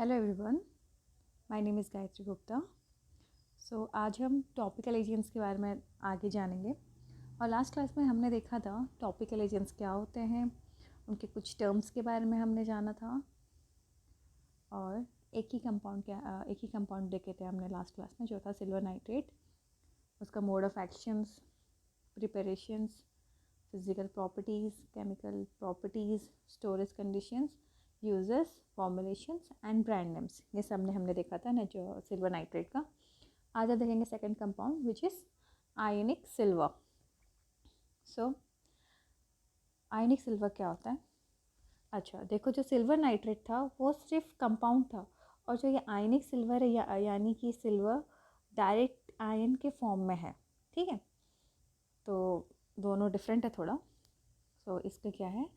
Hello everyone, my name is Gayatri Gupta. आज हम topical agents के बारे में आगे जानेंगे। और लास्ट क्लास में हमने देखा था टॉपिकल एजेंट्स क्या होते हैं, उनके कुछ टर्म्स के बारे में हमने जाना था और एक ही कंपाउंड देखे थे हमने लास्ट क्लास में, जो था सिल्वर नाइट्रेट। उसका mode of actions, preparations, physical properties, chemical properties, storage conditions, uses, formulations and brand names, ये सब हमने देखा था ना जो सिल्वर नाइट्रेट का। आज आप देखेंगे second compound which is ionic silver. Ionic silver क्या होता है? अच्छा देखो, जो सिल्वर नाइट्रेट था वो सिर्फ कंपाउंड था, और जो ये आयनिक सिल्वर है यानी कि सिल्वर डायरेक्ट आयन के फॉर्म में है। ठीक है, तो दोनों डिफरेंट है थोड़ा। इसका क्या है?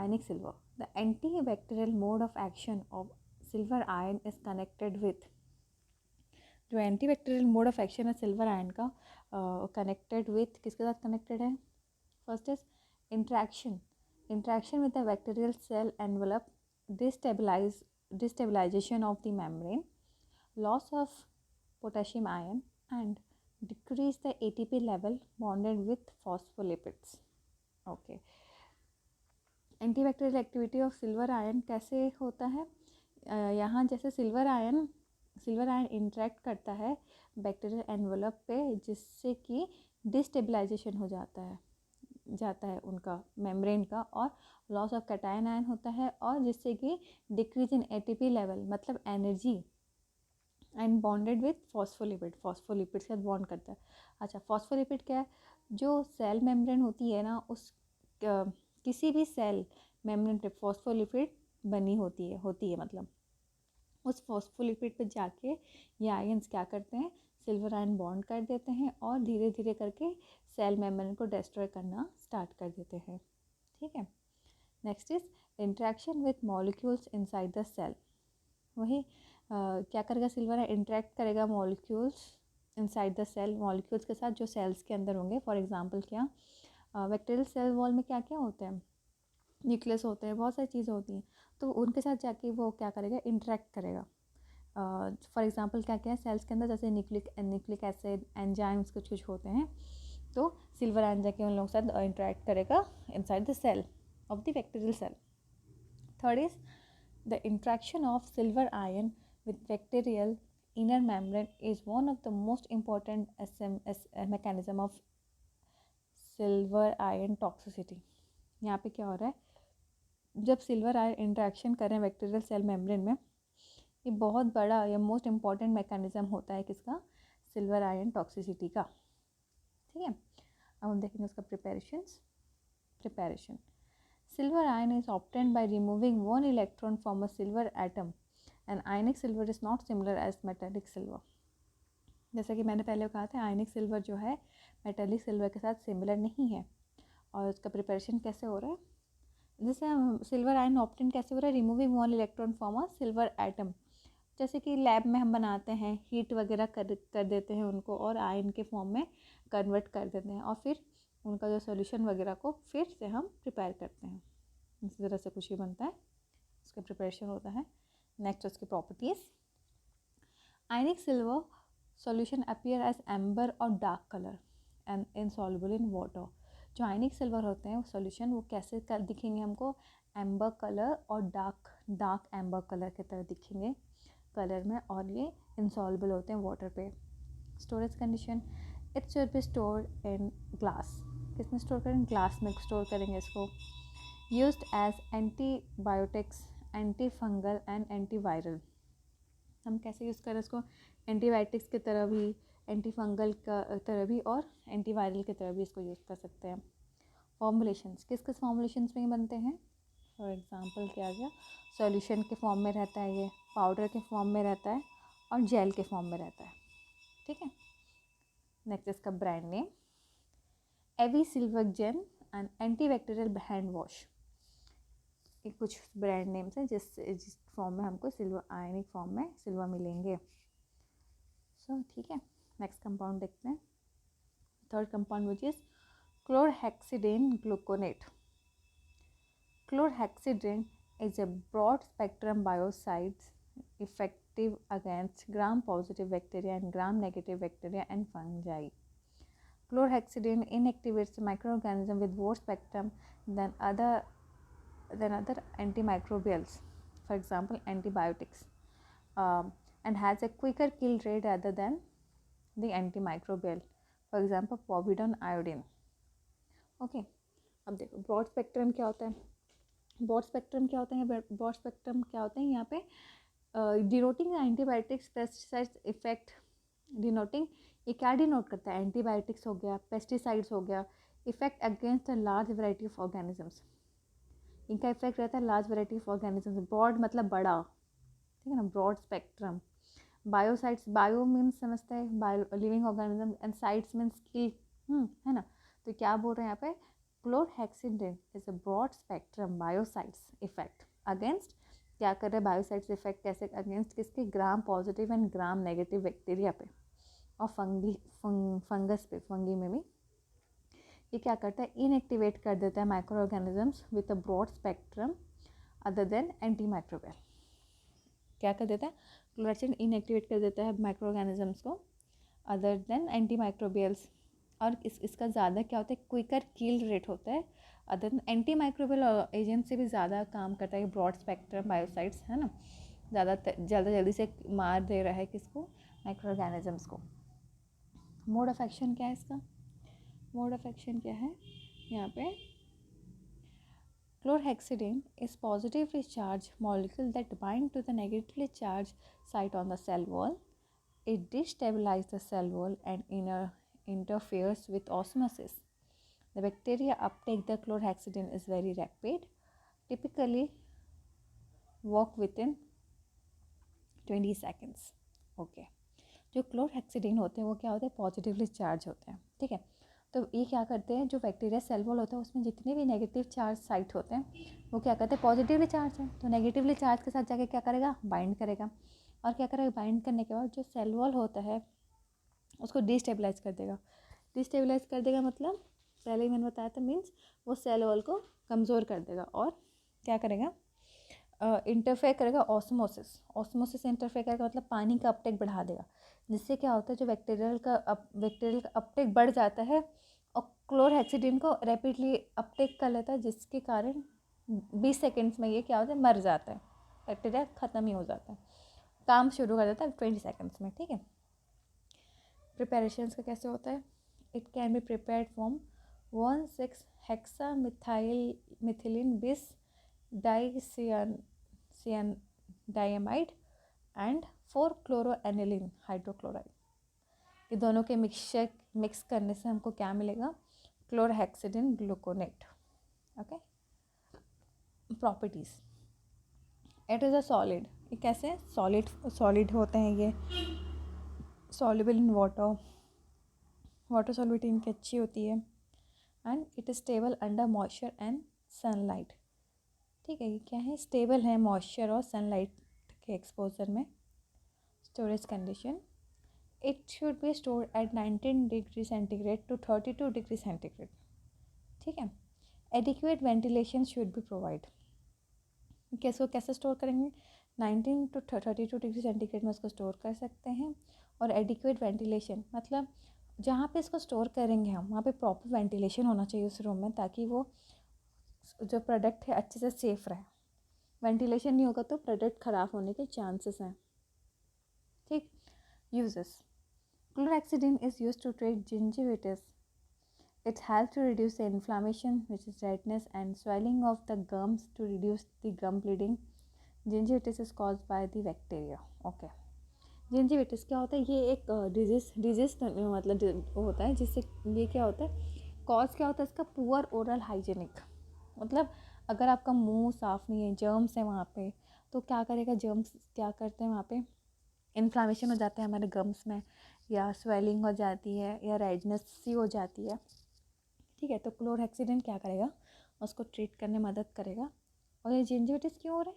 Ionic silver. The antibacterial mode of action of silver ion is connected with, जो एंटीबैक्टीरियल मोड ऑफ एक्शन है सिल्वर आयन का, कनेक्टेड विथ किसके साथ कनेक्टेड है? First is interaction with the bacterial cell envelope, destabilization of the membrane, loss of potassium ion and decrease the ATP level bonded with phospholipids. Okay, antibacterial activity of silver ion कैसे होता है? यहाँ जैसे silver ion interact करता है bacterial envelope पे, जिससे कि डिस्टेबलाइजेशन हो जाता है उनका मेम्ब्रेन का, और लॉस ऑफ कैटायन आयन होता है, और जिससे कि डिक्रीज इन ATP लेवल, मतलब energy, and bonded with phospholipid के साथ बॉन्ड करता है। अच्छा, फॉस्फोलिपिड क्या है? जो सेल मेम्ब्रेन होती है ना, उस किसी भी सेल मेम्ब्रेन पे फॉस्फोलिपिड बनी होती है मतलब उस फॉस्फोलिपिड पे जाके ये आयंस क्या करते हैं? सिल्वर आयन बॉन्ड कर देते हैं और धीरे धीरे करके सेल मेम्ब्रेन को डिस्ट्रॉय करना स्टार्ट कर देते हैं। ठीक है, next is interaction with molecules inside the cell. वही क्या करेगा? सिल्वर आयन इंटरेक्ट करेगा molecules inside the cell, molecules के साथ जो सेल्स के अंदर होंगे। फॉर एग्जांपल क्या, बैक्टीरियल सेल वॉल में क्या क्या होते हैं? न्यूक्लियस होते हैं, बहुत सारी चीज़ें होती हैं, तो उनके साथ जाके वो क्या करेगा? इंटरेक्ट करेगा। फॉर एग्जांपल क्या क्या है सेल्स के अंदर? जैसे न्यूक्लिक एसिड, एंजाइम्स कुछ होते हैं, तो सिल्वर आयन जाके उन लोगों के साथ इंटरेक्ट करेगा inside the cell of the bacterial cell. Third is the interaction of silver ion with bacterial inner membrane is one of the most important mechanism of silver ion toxicity. यहाँ पे क्या हो रहा है? जब सिल्वर आयन इंट्रैक्शन कर रहे हैं बैक्टीरियल सेल मेम्ब्रेन में, ये बहुत बड़ा या मोस्ट इम्पॉर्टेंट मैकेनिज्म होता है किसका? सिल्वर आयन टॉक्सिसिटी का। ठीक है, अब हम देखेंगे उसका preparation. Silver ion is obtained by removing one electron from a silver atom, and ionic silver is not similar as metallic silver. जैसा कि मैंने पहले कहा था, आयनिक सिल्वर जो है मेटेलिक सिल्वर के साथ सिमिलर नहीं है। और उसका प्रिपरेशन कैसे हो रहा है? जैसे सिल्वर आयन ऑब्टेन कैसे हो रहा है? Removing one electron from a silver atom. जैसे कि लैब में हम बनाते हैं, हीट वगैरह कर देते हैं उनको, और आयन के फॉर्म में कन्वर्ट कर देते हैं, और फिर उनका जो सोल्यूशन वगैरह को फिर से हम प्रिपेयर करते हैं। इसी तरह से कुछ ही बनता है, उसका प्रिपरेशन होता है। नेक्स्ट उसकी properties. Ionic silver solution appear as amber और dark colour and insoluble in water. जो आयनिक सिल्वर होते हैं वो सॉल्यूशन वो कैसे दिखेंगे हमको? एम्बर कलर और डार्क एम्बर कलर की तरह दिखेंगे कलर में, और ये इनसॉल्युबल होते हैं वाटर पे। Storage condition, it should be stored in glass. किसमें स्टोर करेंगे? ग्लास में स्टोर करेंगे इसको। Used as antibiotics, anti fungal and antiviral. हम कैसे यूज़ करें इसको? एंटीबायोटिक्स की तरह भी, एंटी फंगल का तरह भी, और एंटीवायरल की तरह भी इसको यूज़ कर सकते हैं। फॉर्मुलेशंस, किस फॉर्मुलेशंस में बनते हैं? फॉर एग्जांपल क्या आ गया? सॉल्यूशन के फॉर्म में रहता है, ये पाउडर के फॉर्म में रहता है, और जेल के फॉर्म में रहता है। ठीक है, नेक्स्ट इसका brand name, AV silver gen and antibacterial hand wash. ये कुछ ब्रांड नेम्स हैं जिस फॉर्म में हमको सिल्वर आयनिक फॉर्म में सिल्वर मिलेंगे। ठीक है, नेक्स्ट कंपाउंड देखते हैं। Third compound which is chlorhexidine gluconate. Chlorhexidine is a broad spectrum biocides effective against gram-positive bacteria and gram-negative bacteria and fungi. Chlorhexidine inactivates the microorganism with broad spectrum than other antimicrobials, for example antibiotics, and has a quicker kill rate rather than the antimicrobial, for example povidone iodine. Okay, अब देखो broad spectrum क्या होता है, broad spectrum क्या होता है, broad spectrum क्या होता है यहाँ पे denoting antibiotics pesticides effect, denoting ये क्या डिनोट करता है, एंटीबायोटिक्स हो गया, पेस्टिसाइड्स हो गया, effect against a large variety of organisms, इनका इफेक्ट रहता है large variety of organisms, broad मतलब बड़ा, ठीक है ना, broad spectrum, biocides, bio means समझते हैं bio living organism and cides means की, है ना, तो क्या बोल रहे हैं यहाँ पे, chlorhexidine is a broad spectrum biocides effect against, क्या कर रहे हैं बायोसाइट्स इफेक्ट कैसे अगेंस्ट किसके, gram positive and gram negative bacteria पे और फंगस पे, फंगी में भी ये क्या करता है, इनएक्टिवेट कर देता है micro organisms with a broad spectrum other than anti microbial, क्या कर देता है, क्लोरहेक्सिडिन इनएक्टिवेट कर देता है माइक्रो ऑर्गेनिजम्स को अदर देन एंटी माइक्रोबियल्स, और इसका ज़्यादा क्या होता है, क्विकर किल रेट होता है other than anti microbial agent से भी ज़्यादा काम करता है ब्रॉड स्पेक्ट्रम बायोसाइट्स, है ना, ज़्यादा जल्दी से मार दे रहा है किसको, माइक्रो ऑर्गेनिजम्स को। मोड ऑफ एक्शन क्या है इसका, मोड ऑफ एक्शन क्या है यहाँ पे, chlorhexidine is positively charged molecule that bind to the negatively charged site on the cell wall. It destabilizes the cell wall and interferes with osmosis. The bacteria uptake the chlorhexidine is very rapid, typically work within 20 seconds. Okay. जो chlorhexidine होते हैं वो क्या होते हैं, positively charge होते हैं, ठीक है, तो ये क्या करते हैं, जो बैक्टीरिया सेल वॉल होता है उसमें जितने भी नेगेटिव चार्ज साइट होते हैं वो क्या करते हैं, पॉजिटिवली चार्ज है तो नेगेटिवली चार्ज के साथ जाके क्या करेगा, बाइंड करेगा, और क्या करेगा, बाइंड करने के बाद जो सेल वॉल होता है उसको डिस्टेबलाइज कर देगा, डिस्टेबलाइज कर देगा मतलब पहले ही मैंने बताया था, मीन्स वो सेल वॉल को कमज़ोर कर देगा और क्या करेगा, इंटरफेयर करेगा ऑस्मोसिस, ऑस्मोसिस इंटरफेयर करेगा मतलब पानी का अपटेक बढ़ा देगा, जिससे क्या होता है जो बैक्टीरियल का अपटेक बढ़ जाता है और क्लोरहेक्सिडिन को रैपिडली अपटेक कर लेता है, जिसके कारण 20 सेकेंड्स में ये क्या होता है, मर जाता है, बैक्टीरिया ख़त्म ही हो जाता है, काम शुरू कर देता है 20 सेकेंड्स में, ठीक है। प्रिपरेशन का कैसे होता है, it can be prepared from 1,6 hexa methylene बिस डाइसियानामाइड एंड 4 क्लोरोएनिलीन हाइड्रोक्लोराइड, ये दोनों के मिक्स करने से हमको क्या मिलेगा, chlorhexidine gluconate. Okay, properties, it is a solid, ये कैसे सॉलिड होते हैं, ये सॉल्युबल इन वाटर सॉल्युबिलिटी इनकी अच्छी होती है, and it is stable under moisture and sunlight, ठीक है, ये क्या है, स्टेबल है मॉइस्चर और सनलाइट के एक्सपोजर में। Storage condition, it should be stored at 19 degree centigrade to 32 degree centigrade, ठीक है। Adequate ventilation should be provide, कैसे स्टोर करेंगे, 19 to 32 डिग्री सेंटीग्रेड में उसको स्टोर कर सकते हैं, और एडिक्वेट वेंटिलेशन मतलब जहाँ पे इसको स्टोर करेंगे हम वहाँ पे प्रॉपर वेंटिलेशन होना चाहिए उस रूम में, ताकि वो जो प्रोडक्ट है अच्छे से सेफ रहे, वेंटिलेशन नहीं होगा तो प्रोडक्ट ख़राब होने के चांसेस हैं, ठीक। Uses, chlorhexidine is used to treat gingivitis, it helps to reduce the inflammation which is redness and swelling of the gums to reduce the gum bleeding. Gingivitis is caused by the bacteria. Okay, gingivitis क्या होता है, ये एक disease मतलब होता है, जिससे ये क्या होता है, कॉज क्या होता है इसका, पुअर ओरल हाइजीनिक, मतलब अगर आपका मुंह साफ़ नहीं है, जर्म्स है वहाँ पे, तो क्या करेगा, जर्म्स क्या करते हैं वहाँ पे, इन्फ्लामेशन हो जाता है हमारे गम्स में, या स्वेलिंग हो जाती है, या रेडनेस सी हो जाती है, ठीक है, तो क्लोरहेक्सिडिन क्या करेगा, उसको ट्रीट करने में मदद करेगा। और ये जिंजिविटिस क्यों हो रहा है,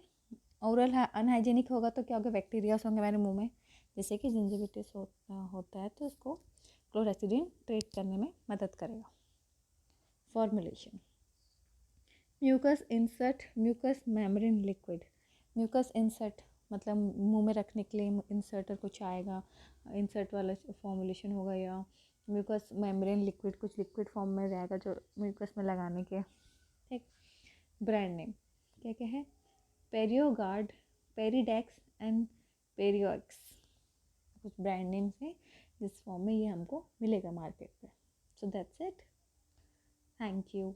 ओरल अनहाइजीनिक होगा तो क्या होगा, बैक्टीरियाज होंगे हमारे मुंह में, जैसे कि जिंजिविटिस होता है, तो उसको क्लोरहेक्सिडिन ट्रीट करने में मदद करेगा। Formulation, mucus insert, mucus membrane liquid. Mucus insert मतलब मुंह में रखने के लिए इंसर्टर कुछ आएगा, इंसर्ट वाला फॉर्मुलेशन होगा, या म्यूकस मेम्ब्रेन लिक्विड कुछ लिक्विड फॉर्म में रहेगा जो म्यूकस में लगाने के। ठीक। ब्रांड नेम क्या क्या है? पेरियोगार्ड, पेरीडेक्स एंड पेरियोक्स, कुछ ब्रांड नेम्स हैं जिस फॉर्म में ये हमको मिलेगा मार्केट पे। So that's it, thank you.